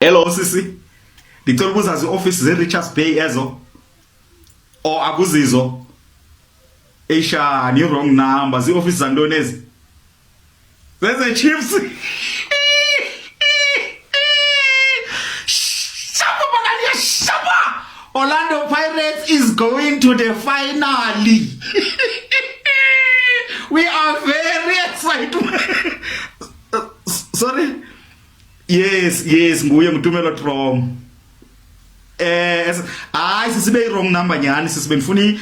Hello sisi. Ngicela ukuza office ze-Richards Bay ezo. O akuzizo. Esha ni wrong number. Office zantoni ezi? Zeze Chiefs. Shaba bakani shaba. Orlando Pirates is going to the finale. We are very excited. Sorry. Yes, nguye nguTumelo Trom. Hayi sisibe wrong number nyani sisibe ngifuni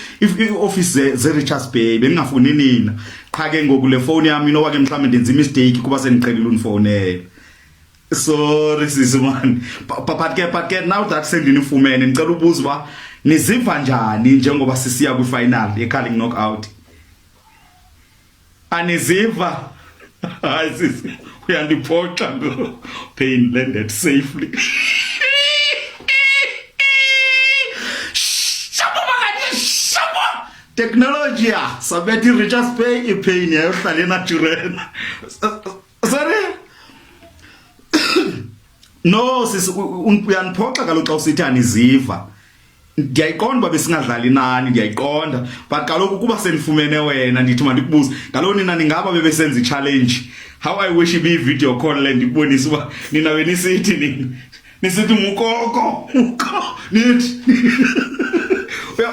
office ze Richards Bay bengingafuni nina. Qha ke ngoku le phone yami inoba ke mhlawumbe ndenza mistake kuba sengiqhelile unifonela. Sorry sisi man. But get now that sendinifumene ngicela ubuza ba niziva njani njengoba sisiya kwi final eCarling knockout. Aniziva? Hayi sisi uyandiphoxa ngo pain landed safely. Technology sabethi Richards Bay ipain yayohlala natural. Sorry. No sis uyaniphoxa kaloku xa usithi aniziva. Ngiyayiqonda babe singadlali nani ngiyayiqonda but kaloku kuba senifumene wena ndithi mandikubuze kaloku nina ningaba bebesenza i-challenge. How I wish ibe video call le ndikubonisa uba nina benisithi nisithi umkoko nithi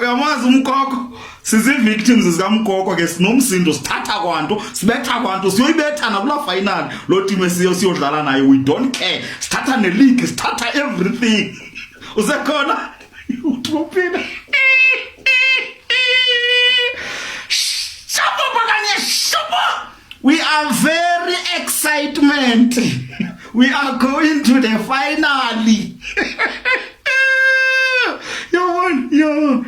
uyamazi umkoko sizi-victims zikamkoko ke sinomsindo sithatha kwanto sibetha kwanto siyoyibetha nakula final lo team siyodlala nayo we don't care sithatha ne-league sithatha everything usekhona utropina shabo bakanye shabo. We are very excitement. We are going to the finale. Yo.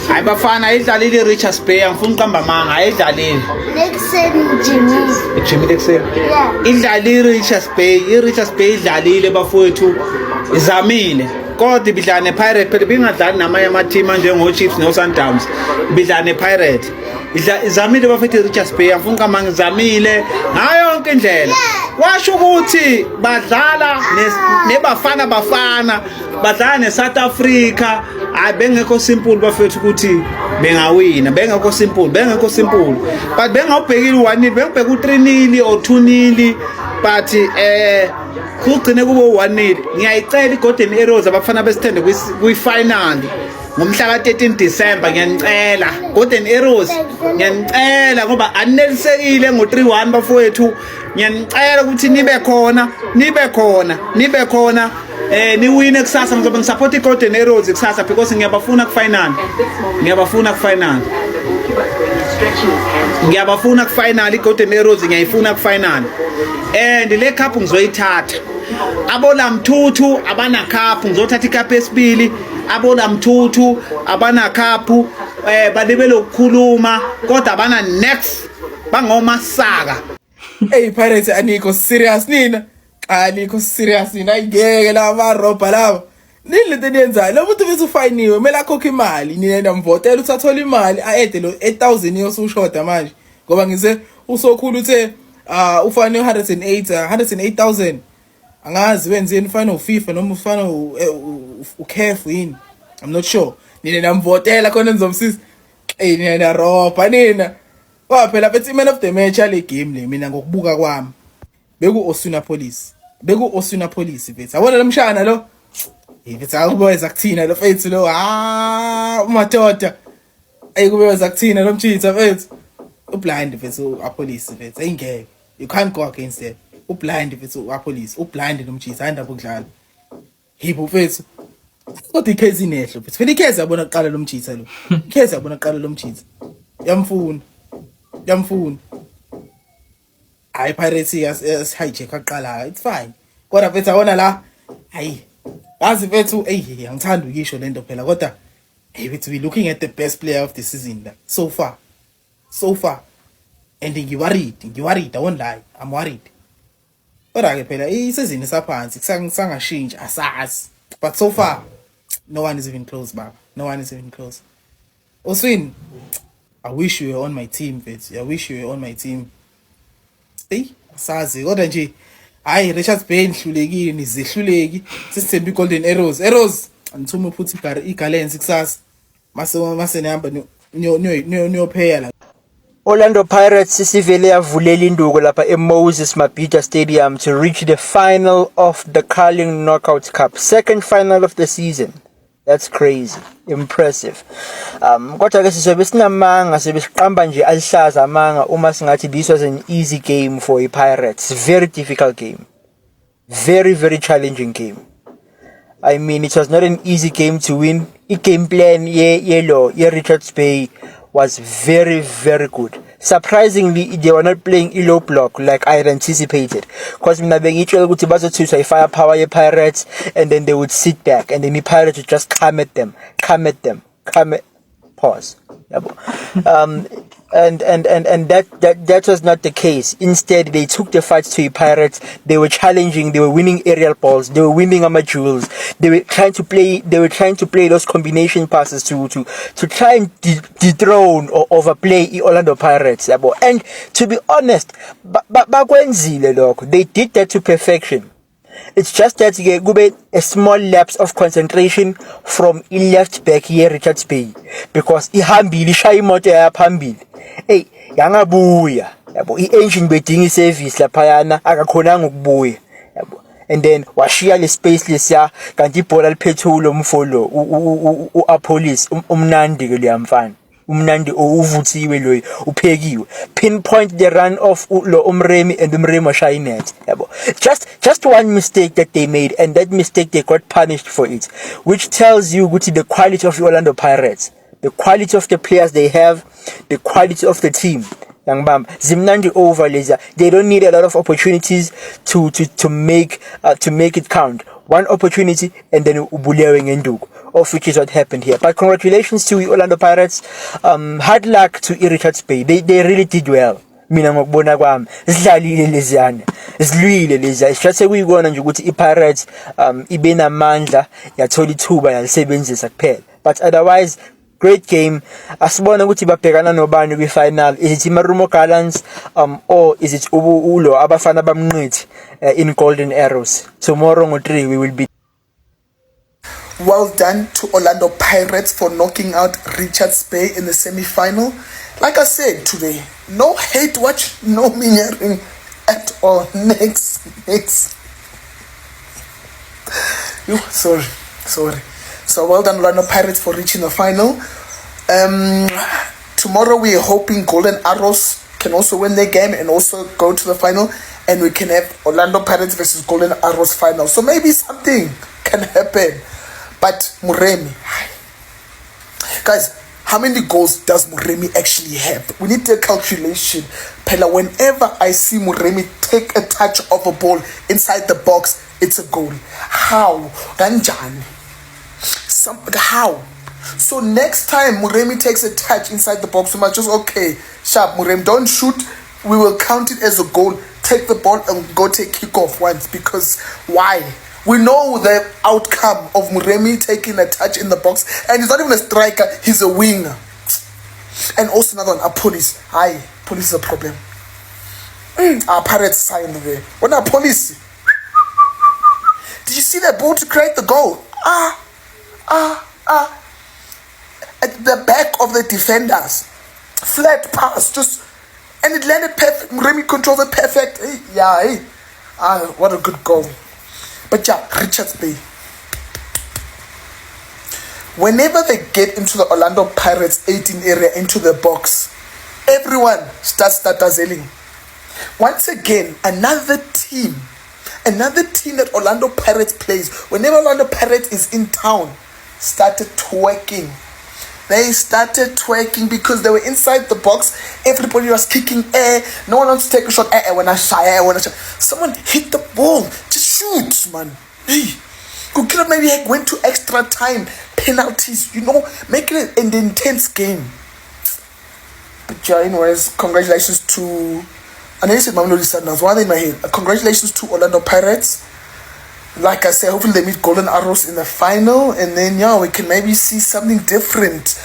Hayi bafana ayidlalile Richards Bay angifuni uqamba manga ayidlalile. Lexen Jimmy. Lexen. Yeah. Idlalile Richards Bay, iRichards Bay idlalile bafowethu izamile. Kodwa ibidlala nePirate phela bingadlali namanye ama-team njengo Chiefs no Sundowns. Ibidlala nePirate. Izamile bafethu Richards Bay angifuni uqamba ngizamile ngayo yonke indlela. Washo ukuthi badlala nebafana badlala neSouth Africa bengekho simple bafethu ukuthi bengawina bengekho simple but bengawubhekile 1-0 bengibheka u3-0 or 2-0 but kugcine kube 1-0. Ngiyayicela iGolden Arrows abafana besithende kwi-final ngomhla ka13 December ngiyanicela Golden Arrows ngiyanicela ngoba anelisekile ngo3-1 bafowethu ngiyanicela ukuthi nibe khona niwine kusasa ngizobe ngisupport iGolden Arrows kusasa because ngiyabafuna ku final iGolden Arrows ngiyayifuna ku final and le cup ngizoyithatha abola mthuthu abana cup ngizothatha icup yesibili abola mthuthu abana cup balibele ukukhuluma kodwa abana next bangomasaka. Hey Pirates anikho serious nina. Alikho serious nina ayingeke laba robha laba. Nini lento niyenzayo lo muntu bese ufayiniwe kumele akhokhe imali nina ndamvotela uthathola imali aede lo 8000 yosushoda manje ngoba ngize usokhulu uthe ufane 108,000 angazi wenzeni ufane uFIFA noma ufane uCAF yini I'm not sure nina ndamvotela khona nizomsiza nina narobha nina waphela bethi man of the match ale game le mina ngokubuka kwami beku Osuna Police bethi awona lemshana lo bethi akubeza kuthina lo fethu lo umadoda ayikubeza kuthina lo mchitha fethu ublind fethu apolice fethu ayingeke you can't go against them ublind fethu apolice ublind nomchitha andaba ukudlala hibo fethu kodwa ikhezi inehlo fethu phela ikhezi yabona kuqala lo mchitha lo ikhezi yabona kuqala lo mchitha yamfuna hayi Pirates hijack aqala it's fine kodwa fethu awona la hayi yazi fethu angithanda ukisho lento phela kodwa fethu we looking at the best player of the season la so far and ngiworried I won't lie I'm worried kodwa ke phela isizini saphansi kusangashintsha asazi but so far no one is even close baba no one is even close. Oswin I wish you were on my team, Fitz. I wish you were on my team. Sazi kodwa nje hayi Richards Bay nihlulekile nizehluleki sisithemba iGolden Arrows ngithuma uphuthi iGallants kusasa mase nihamba niyophela la. Orlando Pirates sivele yavulela induku lapha eMoses Mabhida Stadium to reach the final of the Carling Knockout Cup, second final of the season. That's crazy, impressive. Kodwa ke sizobe sinamanga sebesiqamba nje alihlaza amanga uma singathi this was an easy game for the Pirates. Very difficult game. Very, very challenging game. I mean, it was not an easy game to win. The game plan Richards Bay was very, very good. Surprisingly, they were not playing a low block like I had anticipated. Because I firepower your Pirates, and then they would sit back, and then the Pirates would just come at them. Pause. And that was not the case. Instead, they took the fight to the Pirates. They were challenging. They were winning aerial balls. They were winning jewels. They were trying to play those combination passes to try and dethrone or overplay the Orlando Pirates. And to be honest, they did that to perfection. It's just that you get a small lapse of concentration from left back here Richards Bay, because ihambile ishaya imoto yaphambili. Hey, yangabuya yabo i-engine bedinga service laphayana akakhonanga ukubuya yabo, and then washiya le space lesiya kanti ibhola liphethule umfolo uApolis umnandi ke liyamfana umnandi uvuthiwe lo uphekiwe, pinpoint the run of lo Umremi and Umremi washaya net yabo. Just one mistake that they made, and that mistake they got punished for it, which tells you the quality of the Orlando Pirates, the quality of the players they have, the quality of the team. Zimnandi over laser. They don't need a lot of opportunities to make it count. One opportunity and then ubulewe ngenduku, of which is what happened here. But congratulations to Orlando Pirates. Hard luck to Richards Bay. They really did well. Mina ngokubona kwami sidlalile leziyana silwile leziya. Just sekuyikona nje ukuthi iPirates ibe namandla yathola ithuba yalisebenzisa kuphela. But otherwise, great game. Asibona ukuthi babhekana nobani kwi-final. Is it Marumo Gallants or is it ulo abafana bamnqithi in Golden Arrows? Tomorrow ngo-3 we will be. Well done to Orlando Pirates for knocking out Richards Bay in the semi-final. Like I said today, no hate watch, no meaning at all. Next. Sorry. So well done Orlando Pirates for reaching the final. Tomorrow we are hoping Golden Arrows can also win their game and also go to the final, and we can have Orlando Pirates versus Golden Arrows final. So maybe something can happen. But Muremi, guys, how many goals does Muremi actually have? We need a calculation. Pella, whenever I see Muremi take a touch of a ball inside the box, it's a goal. How? Ganjani? How? So next time Muremi takes a touch inside the box, we might just, okay, sharp Muremi, don't shoot. We will count it as a goal. Take the ball and go take kickoff once. Because why? We know the outcome of Muremi taking a touch in the box, and he's not even a striker, he's a winger. And also another one, Police. Police is a problem. Our Pirates signed there. When our Police, did you see that ball to create the goal? At the back of the defenders, flat pass, and it landed perfect. Muremi controlled it perfect. What a good goal. But yeah, Richards Bay, whenever they get into the Orlando Pirates 18 area, into the box, everyone starts tattling. Once again, another team that Orlando Pirates plays, whenever Orlando Pirates is in town, started twerking. They started twerking because they were inside the box. Everybody was kicking air. No one wants to take a shot. Someone hit the ball. Just shoot, man. Hey, could have maybe went to extra time, penalties, making it an intense game. But yeah, anyways, congratulations to. I know you said Mamelodi Sundowns. One in my head. Congratulations to Orlando Pirates. Like I said, hopefully they meet Golden Arrows in the final, and then we can maybe see something different,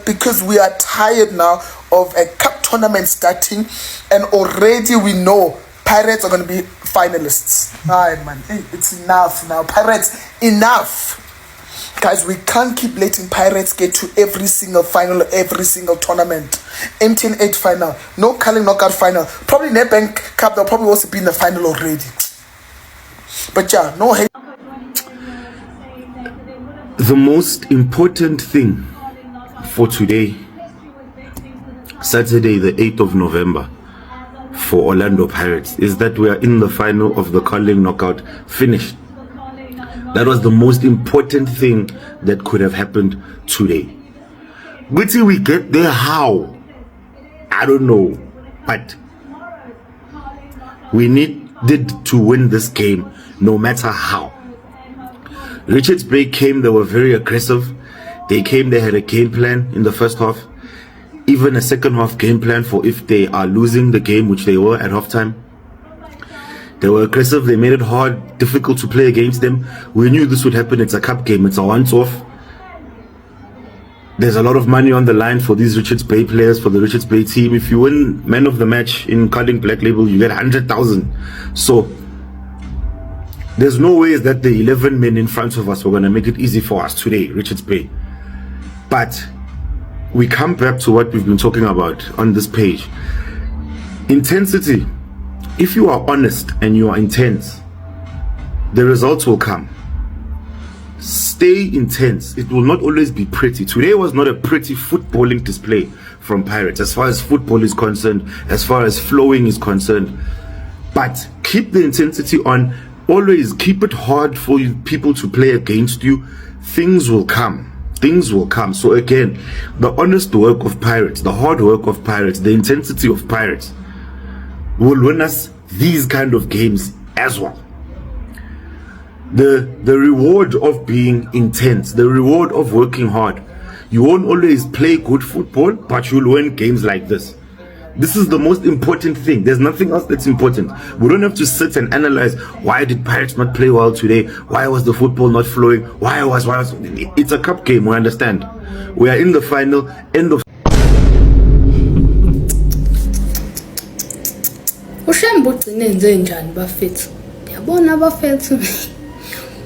because we are tired now of a cup tournament starting, and already we know Pirates are going to be finalists. Aye, man. It's enough now. Pirates, enough. Guys, we can't keep letting Pirates get to every single final, every single tournament. MTN 8 final. No Carling knockout final. Probably Nedbank Cup, they'll probably also be in the final already. But yeah, no hate. The most important thing for today, Saturday the 8th of November, for Orlando Pirates, is that we are in the final of the Carling knockout, finished. That was the most important thing that could have happened today. But till we get there, how? I don't know. But we needed to win this game no matter how. Richards Bay came, they were very aggressive. They came, they had a game plan in the first half. Even a second half game plan for if they are losing the game, which they were at halftime. They were aggressive, they made it hard, difficult to play against them. We knew this would happen. It's a cup game, it's a once-off. There's a lot of money on the line for these Richards Bay players, for the Richards Bay team. If you win man of the match in Carling Black Label, you get 100,000. So there's no ways that the 11 men in front of us were going to make it easy for us today, Richards Bay. But we come back to what we've been talking about on this page. Intensity. If you are honest and you are intense, the results will come. Stay intense. It will not always be pretty. Today was not a pretty footballing display from Pirates as far as football is concerned, as far as flowing is concerned. But keep the intensity on. Always keep it hard for you people to play against you. Things will come. Things will come. So again, the honest work of Pirates, the hard work of Pirates, the intensity of Pirates will win us these kind of games as well. The reward of being intense, the reward of working hard. You won't always play good football, but you'll win games like this. This is the most important thing. There's nothing else that's important. We don't have to sit and analyze, why did Pirates not play well today? Why was the football not flowing? Why was it's a cup game, we understand. We are in the final, end of Ushembe ugcine enze njani bafethu? Yabona bafethu.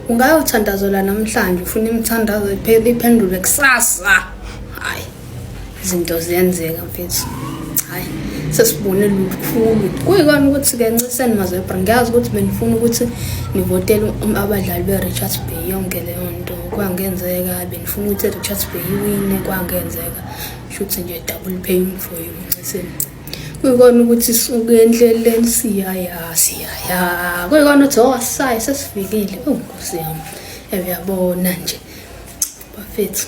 Ungayothandazola namhlanje ufuna imithandazo iphele iphendule kusasa. Hayi. Izinto ziyenzeka mfethu. Hayi. Sesibone lukhulu. Kuyikona ukuthi ke nciseni mazebra ngiyazi ukuthi benifuna ukuthi nivotele abadlali beRichards Bay yonke leyo nto. Kwangenzeka benifuna ukuthi Richards Bay win kwangenzeka. Shuthi nje double paying for you nciseni. Kuyikona ukuthi isuke endleleni siyaya kuyikona ukuthi owasayi sesifikile Nkosi yami uyabona nje bafethu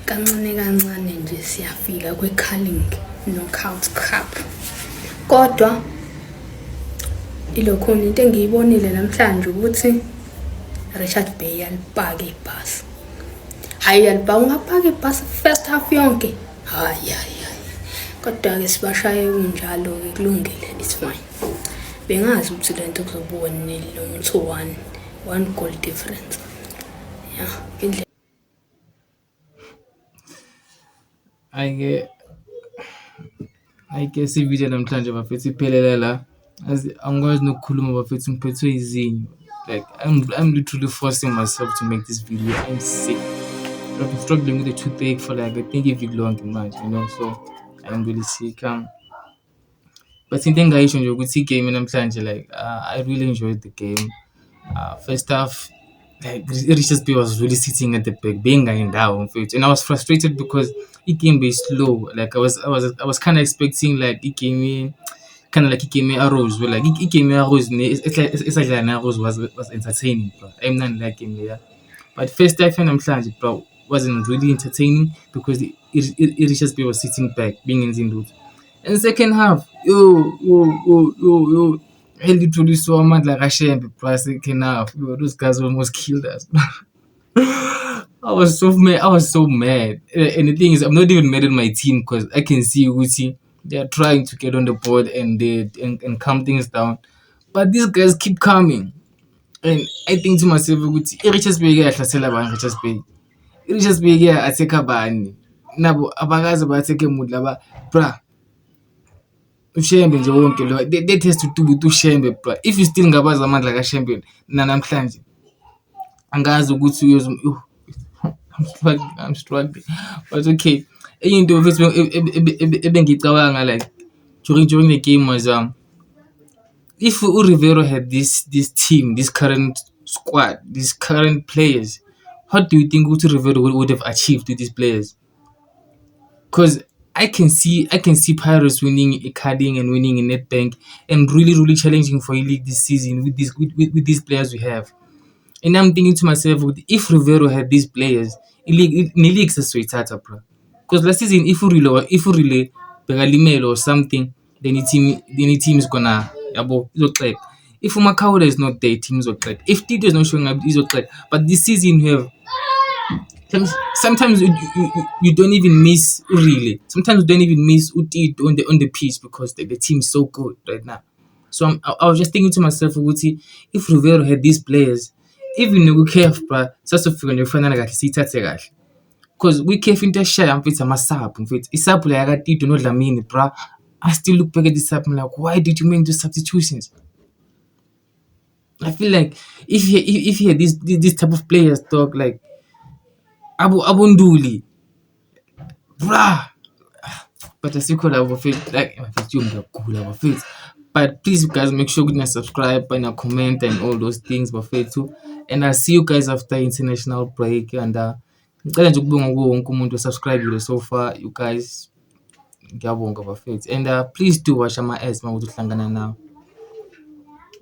kancane nje siyafika kweCarling knockout cup kodwa ilokho into engiyibonile namhlanje ukuthi Richards Bay yalipaka ibhasi hayi yalipaka ungapaka ibhasi first half yonke hayi kodwa ke sibashaye kunjalo ke kulungile it's fine bengazi ukuthi lento kuzobona lo 2-1 goal difference yeah I guess ivideo namhlanje bafethu iphelele la angikwazi nokukhuluma bafethu ngiphethwe izinyo like I'm literally forcing myself to make this video. I'm sick. I've been struggling with a toothache for like I think a week long month, you know, so I'm really sick. But in the issue you could see game namhlanje like I really enjoyed the game. First half like Richards Bay was really sitting at the back, being down, and I was frustrated because it came very slow. Like I was kind of expecting like it came in, kind of like it came in arrows. Well, like it came in arrows. It's like an arrows was entertaining, bro. I'm not liking it. But first half namhlanje, bro, wasn't really entertaining because Richards Bay was sitting back, being in the and second half, yo. I literally saw a man like Hashem plus second half. Yo, those guys almost killed us. I was so mad. And the thing is, I'm not even mad at my team because I can see Uzi. They're trying to get on the board and calm things down. But these guys keep coming. And I think to myself, Richards Bay Richards Bay. Richards Bay ateka bani. Nabo abagazi bateke mudla ba bra. ushembe nje wonke lo that has to do with ushembe bro. If you still ngabazi amandla kaShembe namhlanje angazi ukuthi I'm struggling but okay into ebengicabanga like during the game was if Rivero had this team, this current squad, these current players, what do you think Rivero would have achieved with these players? Because I can see Pirates winning a carding and winning a Netbank and really challenging for a league this season with these players we have. And I'm thinking to myself, if Rivero had these players, league is a bro. Because last season, if we really Begalimelo or something, then the team is gonna clap. If Umakaura is not there, teams will clap. If Tito is not showing up, he's will clap. But this season we have sometimes you don't even miss really. Sometimes you don't even miss Uti on the pitch because the team is so good right now. So I was just thinking to myself, if Rivero had these players, even though we care, bro, such a figure you find like see because we care into share and fit a sub and fit. It's up like I did to know Lamine, bro. I still look back at this up and like, why did you make those substitutions? I feel like if he had this type of players talk like Abu Nduli, bruh. But I still call our faith like my faith, you cool our faith. But please, guys, make sure you subscribe and comment and all those things, my faith too. And I'll see you guys after international break. And subscribe so far, you guys. And please do watch my ads, now.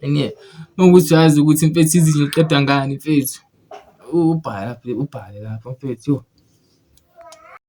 And yeah, ukuthi yazi ukuthi imfethu izinto iqeda ngani mfethu. Ubhala lapha mfethu yo.